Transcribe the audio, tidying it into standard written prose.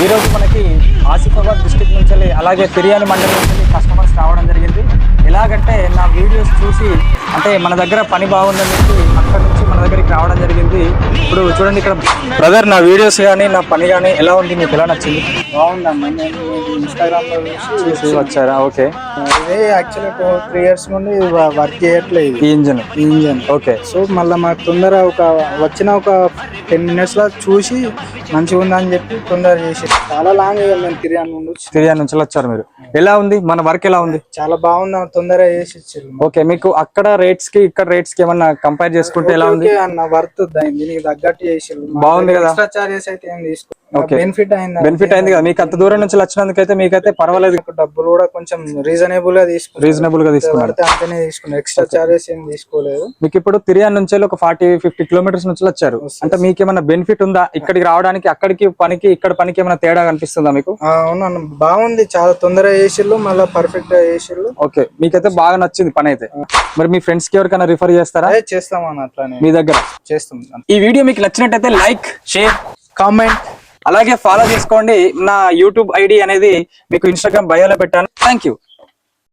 ఈరోజు మనకి ఆసిఫాబాద్ డిస్ట్రిక్ట్ నుంచి అలాగే తిరియాని మండలం నుంచి కస్టమర్స్ రావడం జరిగింది. ఎలాగంటే నా వీడియోస్ చూసి అంటే మన దగ్గర పని బాగుందని చెప్పి అక్కడ నుంచి మన దగ్గరికి రావడం జరిగింది. ఇప్పుడు చూడండి ఇక్కడ బ్రదర్, నా వీడియోస్ కానీ నా పని కానీ ఎలా ఉంది, మీకు ఎలా నచ్చింది? బాగుందన్న, నేను ఇన్స్టాగ్రామ్ లో చూసి వచ్చారా? ఓకే. ఇదే యాక్చువల్లీ 2-3 years నుండి వర్క్ చేయట్లేదు ఈ ఇంజన్. ఓకే. సో మళ్ళీ మాకు తొందర వచ్చిన ఒక 10 minutes లో చూసి మంచిగా ఉందని చెప్పి తొందర చేసి చాలా లాంగ్ మేము తిరియాని నుంచి వచ్చారు మీరు. ఎలా ఉంది మన వర్క్, ఎలా ఉంది? చాలా బాగుంది, తొందరగా చేసి ఇచ్చారు. ఓకే, మీకు అక్కడ రేట్స్ కి ఇక్కడ రేట్స్ కి ఏమన్నా కంపేర్ చేసుకుంటే ఎలా ఉంది అన్న? వర్త్ దీనికి తగ్గట్టు చేసి బాగుంది కదా. ఎక్స్ట్రా చార్జెస్ అయితే ఏం తీసుకో, ఓకే. బెనిఫిట్ అయింది కదా మీకు. అంత దూరం నుంచి వచ్చినందుకైతే మీకైతే పర్వాలేదు. డబ్బులు కూడా కొంచెం రీజనబుల్ గా తీసుకున్నారు, అంతనే తీసుకున్నారు. ఎక్స్ట్రా చార్జెస్ ఏం తీసుకోలేదు. మీకు ఇప్పుడు తిరియాని నుంచి ఒక 40-50 kilometers నుంచి వచ్చారు అంటే మీకు ఏమైనా బెనిఫిట్ ఉందా ఇక్కడికి రావడానికి? అక్కడికి పనికి ఇక్కడ పనికి ఏమైనా తేడా కనిపిస్తుందా మీకు? అవునన్న, బాగుంది, చాలా తొందరగా చేసిళ్ళు, మళ్ళీ పర్ఫెక్ట్ గా చేసిళ్ళు. ఓకే, మీకైతే బాగా నచ్చింది పని అయితే. మరి మీ ఫ్రెండ్స్ కి ఎవరికైనా రిఫర్ చేస్తారా? చేస్తామన్న, అట్లానే మీ దగ్గర చేస్తాం. ఈ వీడియో మీకు నచ్చినట్టయితే లైక్, షేర్, కామెంట్ అలాగే ఫాలో చేసుకోండి. నా యూట్యూబ్ ఐడి అనేది మీకు ఇన్స్టాగ్రామ్ బయోలో పెట్టాను. Thank you.